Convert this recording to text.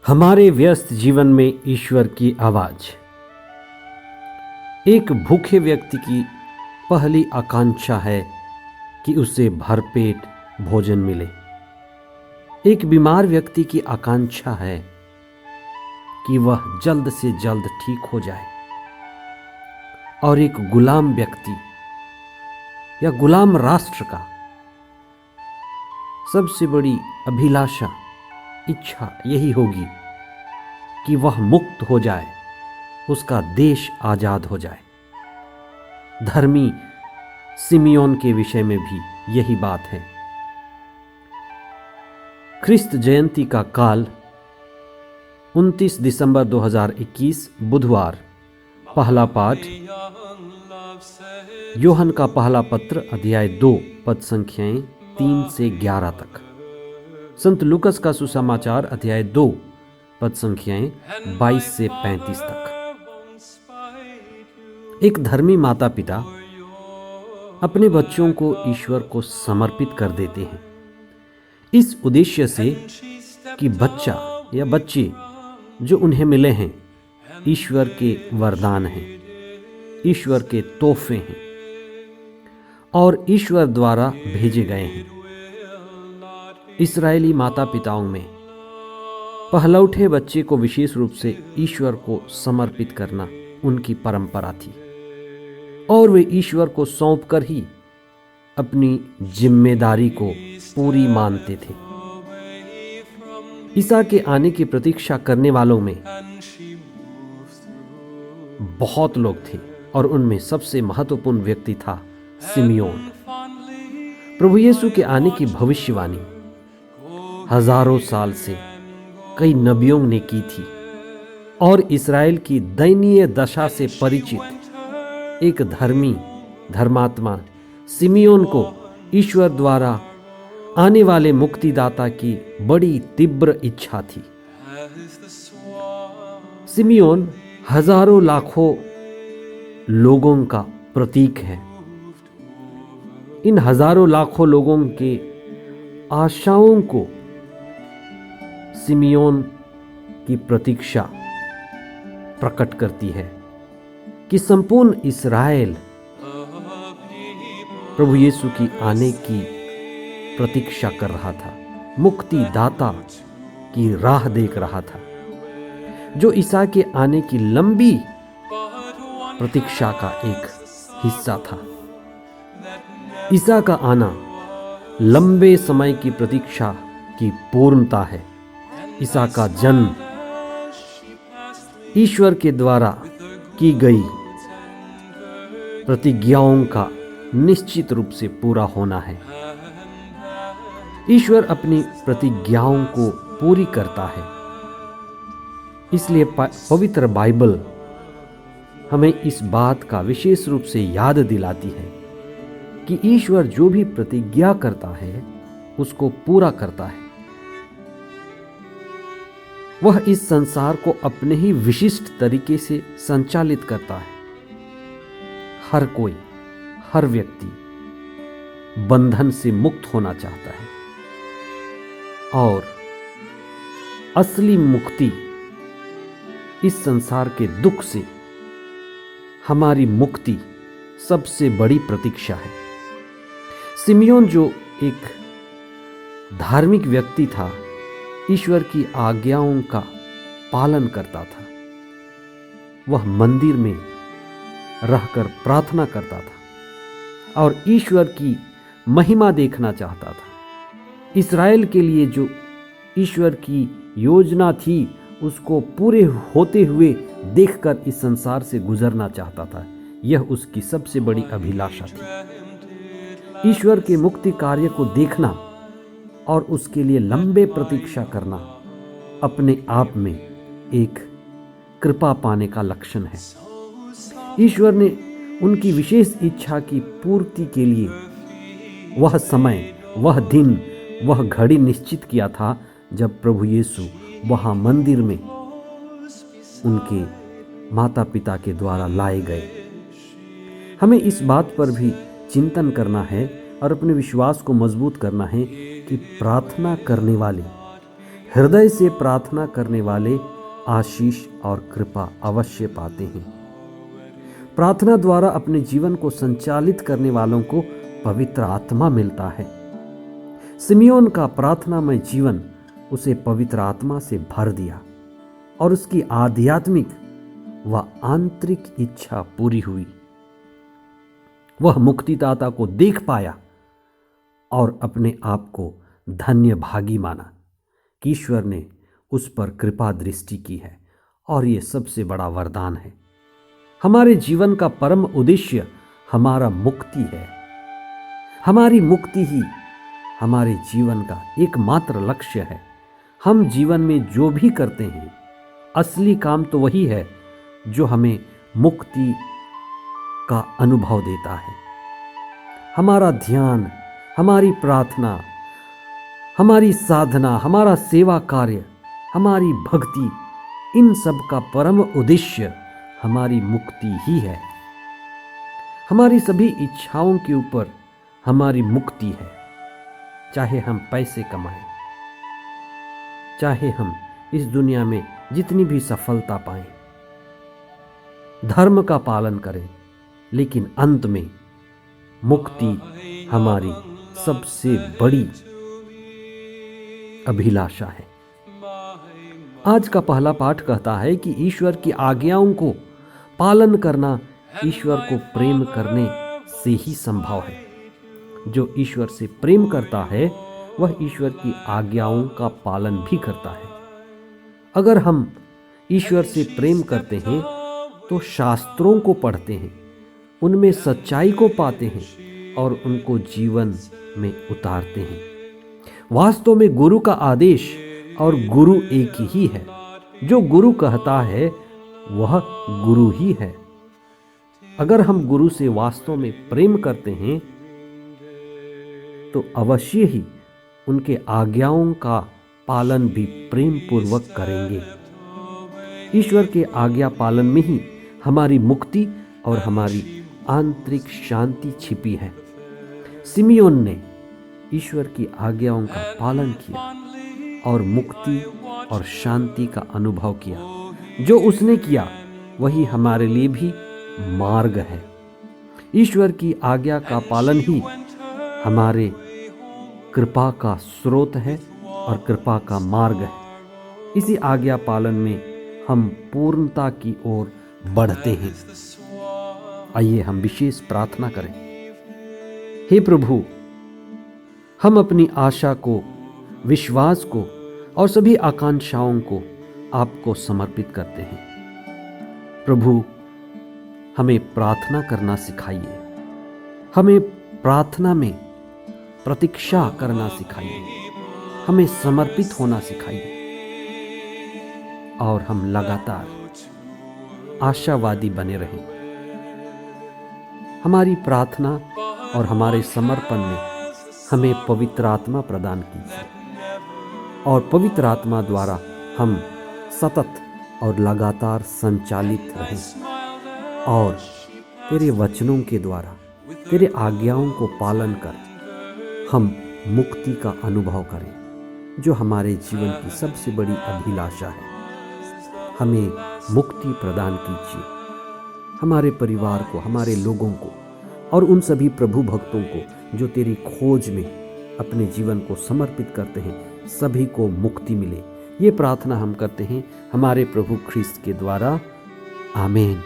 हमारे व्यस्त जीवन में ईश्वर की आवाज। एक भूखे व्यक्ति की पहली आकांक्षा है कि उसे भरपेट भोजन मिले। एक बीमार व्यक्ति की आकांक्षा है कि वह जल्द से जल्द ठीक हो जाए। और एक गुलाम व्यक्ति या गुलाम राष्ट्र का सबसे बड़ी अभिलाषा, इच्छा यही होगी कि वह मुक्त हो जाए, उसका देश आजाद हो जाए। धर्मी सिमियोन के विषय में भी यही बात है। ख्रिस्त जयंती का काल 29 दिसंबर 2021 बुधवार। पहला पाठ यूहन्ना का पहला पत्र अध्याय 2 पद संख्याएं 3 से 11 तक। संत लूकस का सुसमाचार अध्याय 2 पद संख्याएं 22 से 35 तक। एक धर्मी माता पिता अपने बच्चों को ईश्वर को समर्पित कर देते हैं, इस उद्देश्य से कि बच्चा या बच्चे जो उन्हें मिले हैं ईश्वर के वरदान हैं, ईश्वर के तोहफे हैं और ईश्वर द्वारा भेजे गए हैं। इस्राएली माता पिताओं में पहलौठे बच्चे को विशेष रूप से ईश्वर को समर्पित करना उनकी परंपरा थी और वे ईश्वर को सौंपकर ही अपनी जिम्मेदारी को पूरी मानते थे। ईसा के आने की प्रतीक्षा करने वालों में बहुत लोग थे और उनमें सबसे महत्वपूर्ण व्यक्ति था सिमियोन। प्रभु यीशु के आने की भविष्यवाणी हजारों साल से कई नबियों ने की थी और इस्राएल की दयनीय दशा से परिचित एक धर्मात्मा सिमियोन को ईश्वर द्वारा आने वाले मुक्तिदाता की बड़ी तीव्र इच्छा थी। सिमियोन हजारों लाखों लोगों का प्रतीक है। इन हजारों लाखों लोगों के आशाओं को सिमियोन की प्रतीक्षा प्रकट करती है कि संपूर्ण इस्राएल प्रभु यीशु की आने की प्रतीक्षा कर रहा था, मुक्तिदाता की राह देख रहा था, जो ईसा के आने की लंबी प्रतीक्षा का एक हिस्सा था। ईसा का आना लंबे समय की प्रतीक्षा की पूर्णता है। ईसा का जन्म ईश्वर के द्वारा की गई प्रतिज्ञाओं का निश्चित रूप से पूरा होना है। ईश्वर अपनी प्रतिज्ञाओं को पूरी करता है। इसलिए पवित्र बाइबल हमें इस बात का विशेष रूप से याद दिलाती है कि ईश्वर जो भी प्रतिज्ञा करता है उसको पूरा करता है। वह इस संसार को अपने ही विशिष्ट तरीके से संचालित करता है। हर कोई, हर व्यक्ति बंधन से मुक्त होना चाहता है और असली मुक्ति इस संसार के दुख से हमारी मुक्ति सबसे बड़ी प्रतीक्षा है। सिमियोन जो एक धार्मिक व्यक्ति था, ईश्वर की आज्ञाओं का पालन करता था। वह मंदिर में रहकर प्रार्थना करता था और ईश्वर की महिमा देखना चाहता था। इस्राएल के लिए जो ईश्वर की योजना थी उसको पूरे होते हुए देखकर इस संसार से गुजरना चाहता था। यह उसकी सबसे बड़ी अभिलाषा थी। ईश्वर के मुक्ति कार्य को देखना और उसके लिए लंबे प्रतीक्षा करना अपने आप में एक कृपा पाने का लक्षण है। ईश्वर ने उनकी विशेष इच्छा की पूर्ति के लिए वह समय, वह दिन, वह घड़ी निश्चित किया था जब प्रभु यीशु वहाँ मंदिर में उनके माता पिता के द्वारा लाए गए। हमें इस बात पर भी चिंतन करना है और अपने विश्वास को मजबूत करना है कि प्रार्थना करने वाले हृदय से प्रार्थना करने वाले आशीष और कृपा अवश्य पाते हैं। प्रार्थना द्वारा अपने जीवन को संचालित करने वालों को पवित्र आत्मा मिलता है। सिमियोन का प्रार्थनामय जीवन उसे पवित्र आत्मा से भर दिया और उसकी आध्यात्मिक व आंतरिक इच्छा पूरी हुई। वह मुक्तिदाता को देख पाया और अपने आप को धन्य भागी माना कि ईश्वर ने उस पर कृपा दृष्टि की है, और ये सबसे बड़ा वरदान है। हमारे जीवन का परम उद्देश्य हमारा मुक्ति है। हमारी मुक्ति ही हमारे जीवन का एकमात्र लक्ष्य है। हम जीवन में जो भी करते हैं, असली काम तो वही है जो हमें मुक्ति का अनुभव देता है। हमारा ध्यान, हमारी प्रार्थना, हमारी साधना, हमारा सेवा कार्य, हमारी भक्ति, इन सब का परम उद्देश्य हमारी मुक्ति ही है। हमारी सभी इच्छाओं के ऊपर हमारी मुक्ति है। चाहे हम पैसे कमाएं, चाहे हम इस दुनिया में जितनी भी सफलता पाएं, धर्म का पालन करें, लेकिन अंत में मुक्ति हमारी सबसे बड़ी अभिलाषा है। आज का पहला पाठ कहता है कि ईश्वर की आज्ञाओं को पालन करना ईश्वर को प्रेम करने से ही संभव है। जो ईश्वर से प्रेम करता है वह ईश्वर की आज्ञाओं का पालन भी करता है। अगर हम ईश्वर से प्रेम करते हैं तो शास्त्रों को पढ़ते हैं, उनमें सच्चाई को पाते हैं और उनको जीवन में उतारते हैं। वास्तव में गुरु का आदेश और गुरु एक ही है। जो गुरु कहता है वह गुरु ही है। अगर हम गुरु से वास्तव में प्रेम करते हैं तो अवश्य ही उनके आज्ञाओं का पालन भी प्रेम पूर्वक करेंगे। ईश्वर के आज्ञा पालन में ही हमारी मुक्ति और हमारी आंतरिक शांति छिपी है। सिमियोन ने ईश्वर की आज्ञाओं का पालन किया और मुक्ति और शांति का अनुभव किया। जो उसने किया वही हमारे लिए भी मार्ग है। ईश्वर की आज्ञा का पालन ही हमारे कृपा का स्रोत है और कृपा का मार्ग है। इसी आज्ञा पालन में हम पूर्णता की ओर बढ़ते हैं। आइए हम विशेष प्रार्थना करें। हे प्रभु, हम अपनी आशा को, विश्वास को और सभी आकांक्षाओं को आपको समर्पित करते हैं। प्रभु, हमें प्रार्थना करना सिखाइए। हमें प्रार्थना में प्रतीक्षा करना सिखाइए। हमें समर्पित होना सिखाइए और हम लगातार आशावादी बने रहें। हमारी प्रार्थना और हमारे समर्पण में हमें पवित्र आत्मा प्रदान कीजिए और पवित्र आत्मा द्वारा हम सतत और लगातार संचालित रहें और तेरे वचनों के द्वारा, तेरे आज्ञाओं को पालन कर हम मुक्ति का अनुभव करें, जो हमारे जीवन की सबसे बड़ी अभिलाषा है। हमें मुक्ति प्रदान कीजिए। हमारे परिवार को, हमारे लोगों को और उन सभी प्रभु भक्तों को जो तेरी खोज में अपने जीवन को समर्पित करते हैं, सभी को मुक्ति मिले। ये प्रार्थना हम करते हैं हमारे प्रभु ख्रीस्त के द्वारा। आमीन।